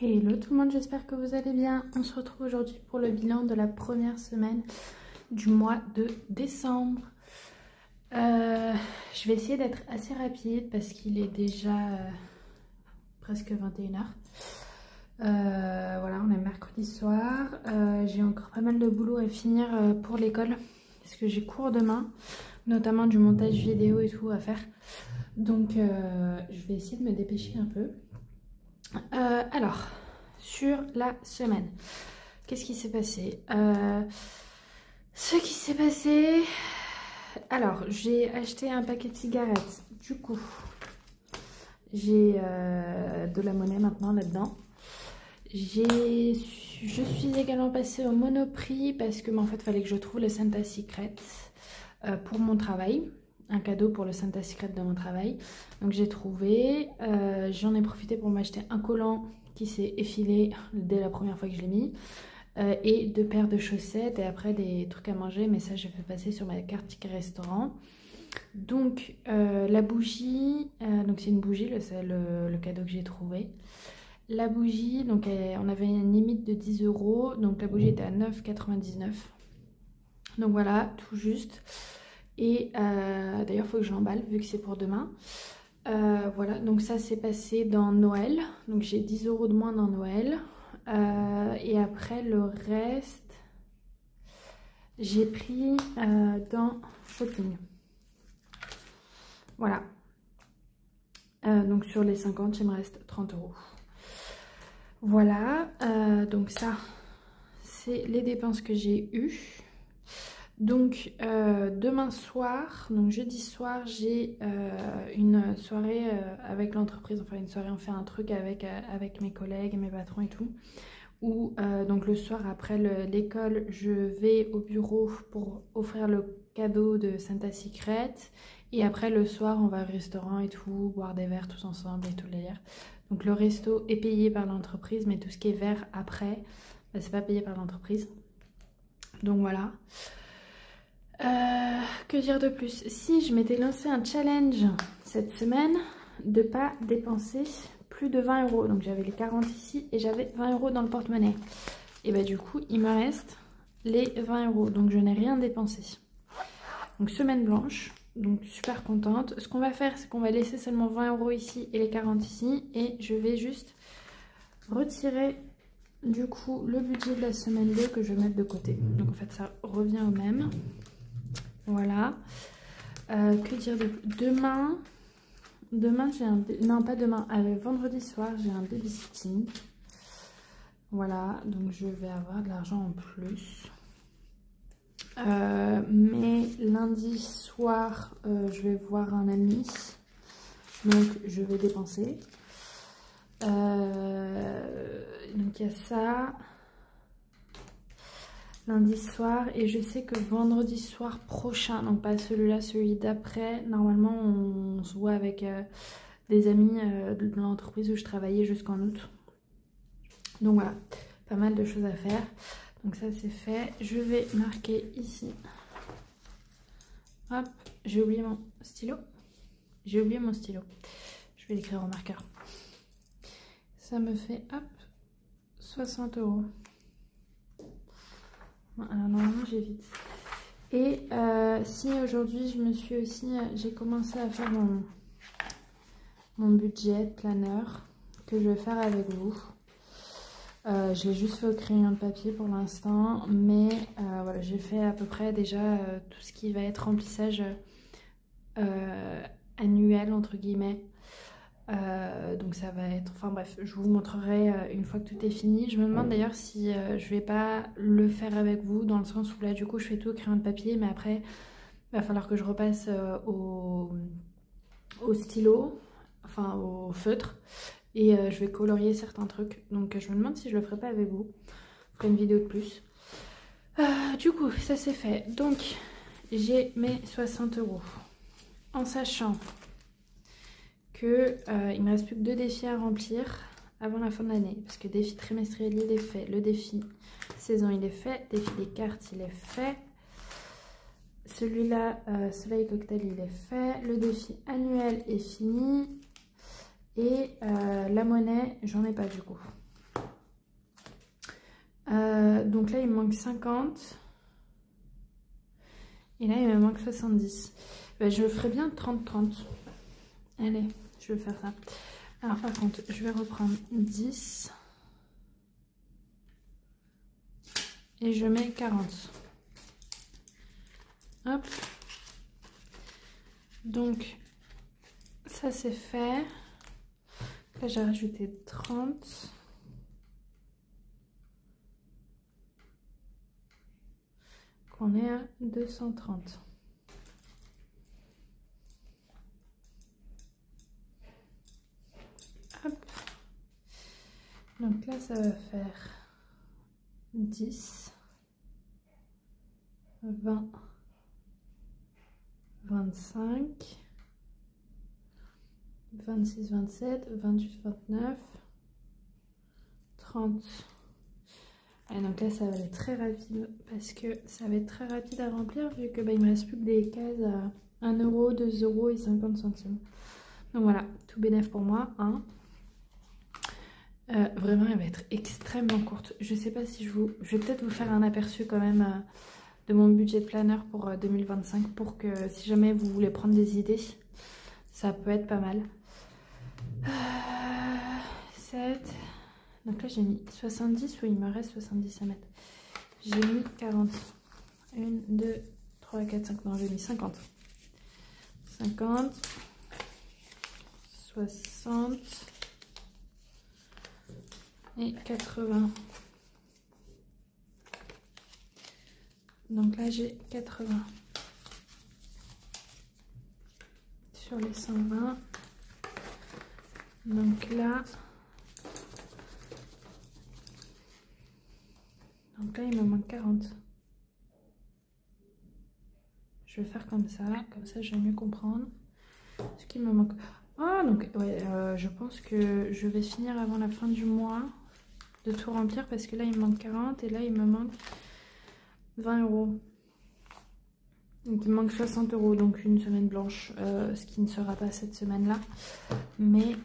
Hello tout le monde, j'espère que vous allez bien. On se retrouve aujourd'hui pour le bilan de la première semaine du mois de décembre. Je vais essayer d'être assez rapide parce qu'il est déjà presque 21 h. Voilà, on est mercredi soir. J'ai encore pas mal de boulot à finir pour l'école parce que j'ai cours demain, notamment du montage vidéo et tout à faire. Donc je vais essayer de me dépêcher un peu. Alors, sur la semaine, qu'est-ce qui s'est passé? Ce qui s'est passé... Alors, j'ai acheté un paquet de cigarettes. Du coup, j'ai de la monnaie maintenant là-dedans. Je suis également passée au Monoprix parce que en fait, il fallait que je trouve le Santa Secret pour mon travail. Un cadeau pour le Santa Secret de mon travail. Donc j'ai trouvé, j'en ai profité pour m'acheter un collant qui s'est effilé dès la première fois que je l'ai mis. Et 2 paires de chaussettes et après des trucs à manger, mais ça j'ai fait passer sur ma carte ticket restaurant. Donc la bougie, donc c'est une bougie, c'est le cadeau que j'ai trouvé. La bougie, donc on avait une limite de 10 €, donc la bougie était à 9,99 €. Donc voilà, tout juste. Et d'ailleurs, il faut que je l'emballe vu que c'est pour demain. Voilà, donc ça s'est passé dans Noël. Donc j'ai 10 € de moins dans Noël. Et après, le reste, j'ai pris dans shopping. Voilà. Donc sur les 50, il me reste 30 €. Voilà, donc ça, c'est les dépenses que j'ai eues. Donc demain soir, donc jeudi soir, j'ai une soirée avec l'entreprise, enfin une soirée, on fait un truc avec mes collègues et mes patrons et tout. Où donc le soir après l'école, je vais au bureau pour offrir le cadeau de Santa Secret. Et après le soir, on va au restaurant et tout, boire des verres tous ensemble et tout le délire. Donc le resto est payé par l'entreprise, mais tout ce qui est verre après, bah, c'est pas payé par l'entreprise. Donc voilà. Que dire de plus? Si je m'étais lancé un challenge cette semaine de pas dépenser plus de 20 €. Donc j'avais les 40 ici et j'avais 20 € dans le porte-monnaie. Et bah du coup il me reste les 20 €. Donc je n'ai rien dépensé. Donc semaine blanche. Donc super contente. Ce qu'on va faire, c'est qu'on va laisser seulement 20 € ici et les 40 ici. Et je vais juste retirer du coup le budget de la semaine 2 que je vais mettre de côté. Donc en fait ça revient au même. Voilà. Que dire de plus? Demain j'ai un... Non, pas demain. Vendredi soir, j'ai un babysitting. Voilà. Donc je vais avoir de l'argent en plus. Mais lundi soir, je vais voir un ami. Donc je vais dépenser. Donc il y a ça. Lundi soir, et je sais que vendredi soir prochain, donc pas celui-là, celui d'après, normalement on se voit avec des amis de l'entreprise où je travaillais jusqu'en août. Donc voilà, pas mal de choses à faire. Donc ça c'est fait. Je vais marquer ici. Hop, j'ai oublié mon stylo. J'ai oublié mon stylo. Je vais l'écrire en marqueur. Ça me fait, hop, 60 €. Alors normalement j'évite. Et si aujourd'hui je me suis aussi, j'ai commencé à faire mon budget planner que je vais faire avec vous. Je l'ai juste fait au crayon de papier pour l'instant, mais voilà, j'ai fait à peu près déjà tout ce qui va être remplissage annuel entre guillemets. Donc ça va être, enfin bref, je vous montrerai une fois que tout est fini. Je me demande d'ailleurs si je vais pas le faire avec vous, dans le sens où là du coup je fais tout au crayon de papier, mais après il va falloir que je repasse au stylo, enfin au feutre, et je vais colorier certains trucs. Donc je me demande si je le ferai pas avec vous. Je ferai une vidéo de plus. Du coup ça c'est fait. Donc j'ai mes 60 €, en sachant que il me reste plus que 2 défis à remplir avant la fin de l'année, parce que défi trimestriel il est fait, le défi saison il est fait, défi des cartes il est fait, celui-là soleil cocktail il est fait, le défi annuel est fini, et la monnaie j'en ai pas du coup. Donc là il me manque 50. Et là il me manque 70. Je ferai bien 30-30. Allez, je vais faire ça. Alors par contre, je vais reprendre 10. Et je mets 40. Hop. Donc, ça c'est fait. Là, j'ai rajouté 30. On est à 230. Hop. Donc là, ça va faire 10, 20, 25, 26, 27, 28, 29, 30. Et donc là, ça va être très rapide parce que ça va être très rapide à remplir vu que il me reste plus que des cases à 1 €, 2 € et 50 centimes. Donc voilà, tout bénef pour moi. Hein. Vraiment, elle va être extrêmement courte. Je sais pas si je vais peut-être vous faire un aperçu quand même de mon budget planner pour 2025 pour que si jamais vous voulez prendre des idées, ça peut être pas mal. 7. Donc là, j'ai mis 70 ou il me reste 70 à mettre. J'ai mis 40. 1, 2, 3, 4, 5. Non, j'ai mis 50. 50. 60. Et 80. Donc là j'ai 80 sur les 120. Donc là il me manque 40. Je vais faire comme ça je vais mieux comprendre ce qu'il me manque. Ah donc ouais, je pense que je vais finir avant la fin du mois de tout remplir parce que là il me manque 40 et là il me manque 20 €. Donc il me manque 60 €, donc une semaine blanche, ce qui ne sera pas cette semaine-là. Mais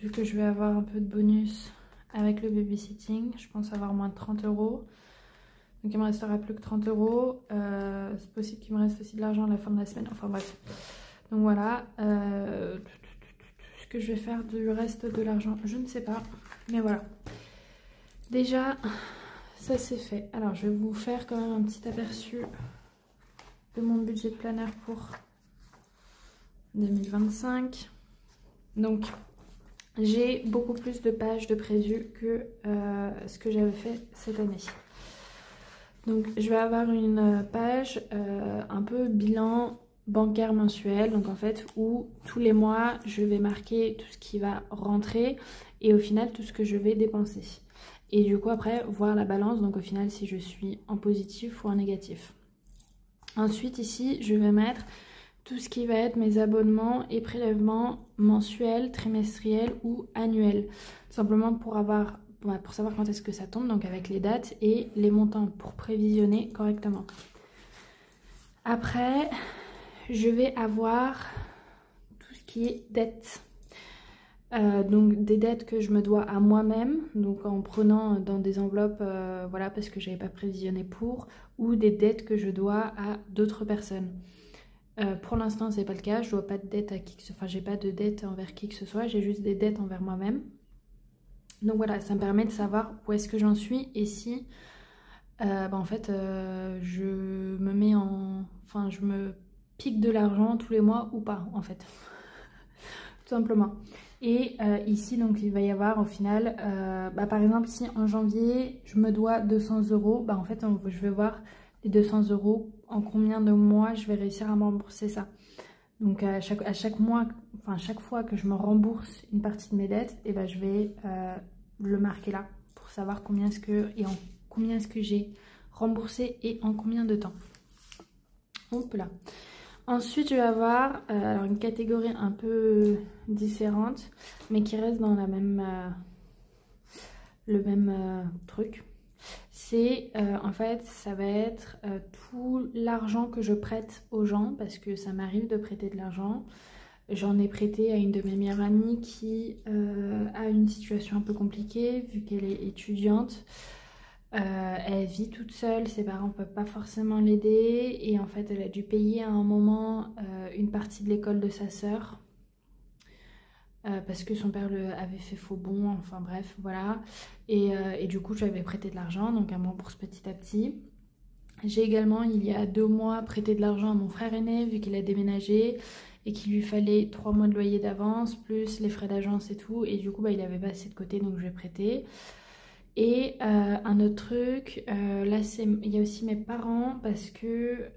vu que je vais avoir un peu de bonus avec le babysitting, je pense avoir moins de 30 €. Donc il me restera plus que 30 €. C'est possible qu'il me reste aussi de l'argent à la fin de la semaine. Enfin bref. Donc voilà. Ce que je vais faire du reste de l'argent, je ne sais pas. Mais voilà. Déjà, ça c'est fait. Alors je vais vous faire quand même un petit aperçu de mon budget planner pour 2025. Donc j'ai beaucoup plus de pages de prévues que ce que j'avais fait cette année. Donc je vais avoir une page un peu bilan bancaire mensuel, donc en fait où tous les mois je vais marquer tout ce qui va rentrer et au final tout ce que je vais dépenser. Et du coup après voir la balance, donc au final si je suis en positif ou en négatif. Ensuite ici je vais mettre tout ce qui va être mes abonnements et prélèvements mensuels, trimestriels ou annuels. Tout simplement pour savoir quand est-ce que ça tombe, donc avec les dates et les montants pour prévisionner correctement. Après, je vais avoir tout ce qui est dettes. Donc des dettes que je me dois à moi-même, donc en prenant dans des enveloppes, voilà, parce que j'avais pas prévisionné pour, ou des dettes que je dois à d'autres personnes. Pour l'instant c'est pas le cas, je dois pas de dette à qui que ce soit, enfin j'ai pas de dette envers qui que ce soit, j'ai juste des dettes envers moi-même. Donc voilà, ça me permet de savoir où est-ce que j'en suis et si en fait je me mets enfin je me pique de l'argent tous les mois ou pas en fait. Tout simplement. Et ici donc il va y avoir au final par exemple si en janvier je me dois 200 €, en fait je vais voir les 200 € en combien de mois je vais réussir à me rembourser ça. Donc à chaque mois, enfin chaque fois que je me rembourse une partie de mes dettes, et je vais le marquer là pour savoir combien est-ce que j'ai remboursé et en combien de temps. Hop là. Ensuite je vais avoir alors une catégorie un peu différente mais qui reste dans la même le même truc. C'est en fait ça va être tout l'argent que je prête aux gens parce que ça m'arrive de prêter de l'argent. J'en ai prêté à une de mes meilleures amies qui a une situation un peu compliquée vu qu'elle est étudiante. Elle vit toute seule, ses parents ne peuvent pas forcément l'aider et en fait elle a dû payer à un moment une partie de l'école de sa sœur parce que son père avait fait faux bond, enfin bref, voilà. Et du coup je lui avais prêté de l'argent, donc elle me rembourse petit à petit. J'ai également, il y a 2 mois, prêté de l'argent à mon frère aîné vu qu'il a déménagé et qu'il lui fallait 3 mois de loyer d'avance, plus les frais d'agence et tout. Et du coup, bah, il avait pas assez de côté, donc je vais prêter. Et un autre truc, là, il y a aussi mes parents parce que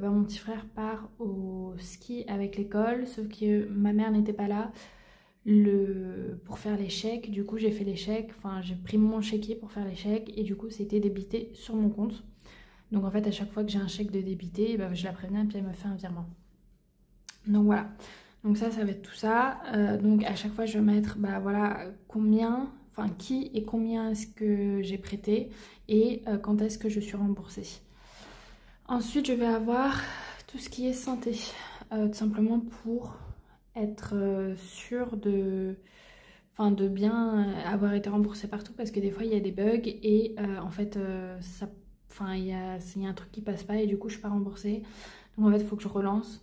bah, mon petit frère part au ski avec l'école, sauf que ma mère n'était pas là pour faire les chèques. Du coup, j'ai fait les chèques, enfin, j'ai pris mon chéquier pour faire les chèques et du coup, c'était débité sur mon compte. Donc en fait, à chaque fois que j'ai un chèque de débité, bah, je la préviens et puis elle me fait un virement. Donc voilà. Donc ça va être tout ça. Donc à chaque fois, je vais mettre bah, voilà, combien, enfin qui et combien est-ce que j'ai prêté et quand est-ce que je suis remboursée. Ensuite, je vais avoir tout ce qui est santé. Tout simplement pour être sûre de bien avoir été remboursée partout parce que des fois, il y a des bugs et en fait, ça... Enfin, il y a un truc qui passe pas et du coup je suis pas remboursée. Donc en fait il faut que je relance.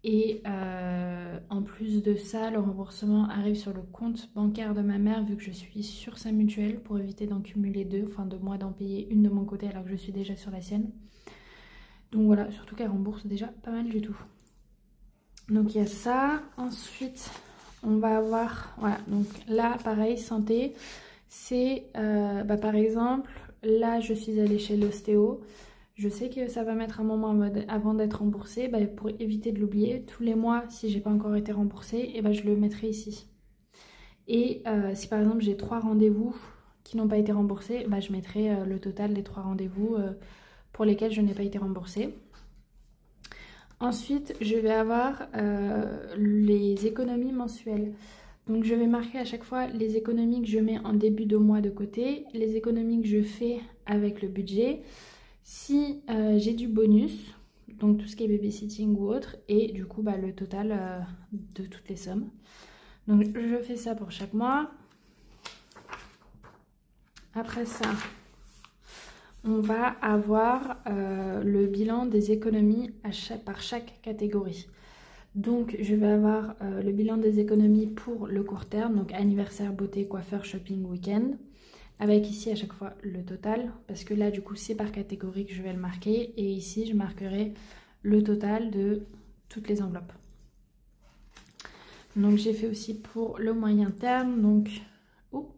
Et en plus de ça, le remboursement arrive sur le compte bancaire de ma mère vu que je suis sur sa mutuelle pour éviter d'en cumuler 2, enfin de moi d'en payer une de mon côté alors que je suis déjà sur la sienne. Donc voilà, surtout qu'elle rembourse déjà pas mal du tout. Donc il y a ça. Ensuite on va avoir, voilà, donc là pareil, santé, c'est bah, par exemple... Là, je suis allée chez l'ostéo. Je sais que ça va mettre un moment avant d'être remboursée. Bah, pour éviter de l'oublier, tous les mois, si j'ai pas encore été remboursée, et bah, je le mettrai ici. Et si par exemple j'ai 3 rendez-vous qui n'ont pas été remboursés, bah, je mettrai le total des 3 rendez-vous pour lesquels je n'ai pas été remboursée. Ensuite, je vais avoir les économies mensuelles. Donc je vais marquer à chaque fois les économies que je mets en début de mois de côté, les économies que je fais avec le budget, si j'ai du bonus, donc tout ce qui est babysitting ou autre, et du coup bah, le total de toutes les sommes. Donc je fais ça pour chaque mois. Après ça, on va avoir le bilan des économies par chaque catégorie. Donc je vais avoir le bilan des économies pour le court terme, donc anniversaire, beauté, coiffeur, shopping, week-end. Avec ici à chaque fois le total, parce que là du coup c'est par catégorie que je vais le marquer. Et ici je marquerai le total de toutes les enveloppes. Donc j'ai fait aussi pour le moyen terme, donc... Oh,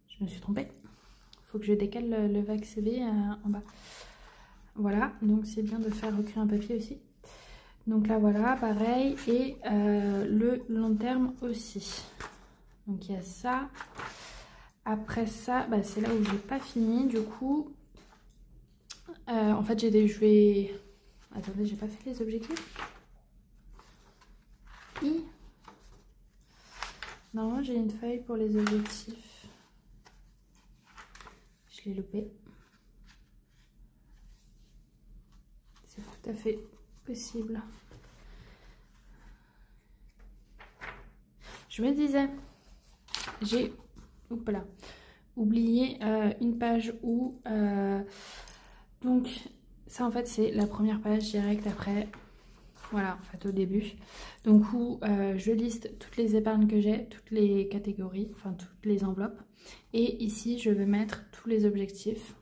je me suis trompée. Il faut que je décale le VAC-CB en bas. Voilà, donc c'est bien de faire recréer un papier aussi. Donc là voilà, pareil, et le long terme aussi. Donc il y a ça. Après ça, bah, c'est là où j'ai pas fini. Du coup, en fait je vais... Attendez, j'ai pas fait les objectifs. Normalement j'ai une feuille pour les objectifs. Je l'ai loupé. C'est tout à fait possible. Je me disais, j'ai oublié une page où donc ça en fait c'est la première page directe après, voilà, en fait au début, donc où je liste toutes les épargnes que j'ai, toutes les catégories, enfin toutes les enveloppes, et ici je vais mettre tous les objectifs.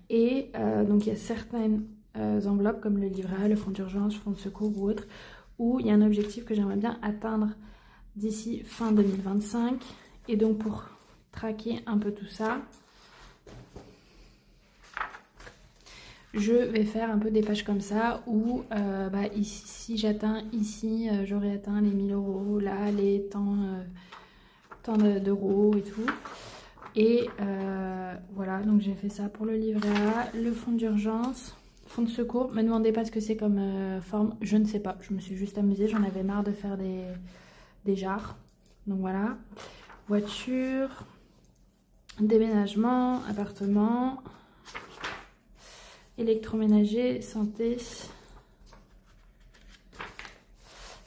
Et donc il y a certaines enveloppes comme le livret A, le fonds d'urgence, fonds de secours ou autre, où il y a un objectif que j'aimerais bien atteindre d'ici fin 2025. Et donc pour traquer un peu tout ça, je vais faire un peu des pages comme ça où bah, ici, si j'atteins ici, j'aurai atteint les 1000 €, là les tant d'euros et tout. Et voilà, donc j'ai fait ça pour le livret A, le fonds d'urgence, fonds de secours. Me demandez pas ce que c'est comme forme, je ne sais pas. Je me suis juste amusée, j'en avais marre de faire des jarres. Donc voilà, voiture, déménagement, appartement, électroménager, santé,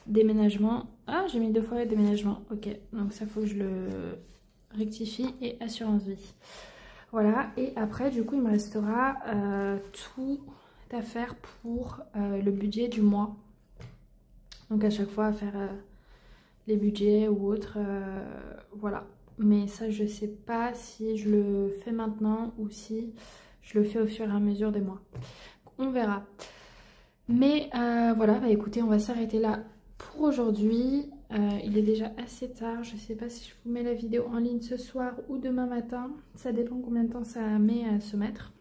déménagement. Ah, j'ai mis 2 fois déménagement, ok. Donc ça faut que je le rectifie, et assurance vie. Voilà, et après du coup il me restera tout à faire pour le budget du mois. Donc à chaque fois à faire les budgets ou autres, voilà. Mais ça je sais pas si je le fais maintenant ou si je le fais au fur et à mesure des mois. On verra. Mais voilà, bah écoutez, on va s'arrêter là pour aujourd'hui. Il est déjà assez tard, je sais pas si je vous mets la vidéo en ligne ce soir ou demain matin. Ça dépend combien de temps ça met à se mettre.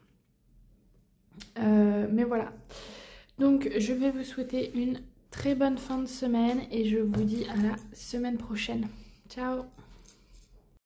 Mais voilà. Donc je vais vous souhaiter une très bonne fin de semaine et je vous dis à la semaine prochaine. Ciao!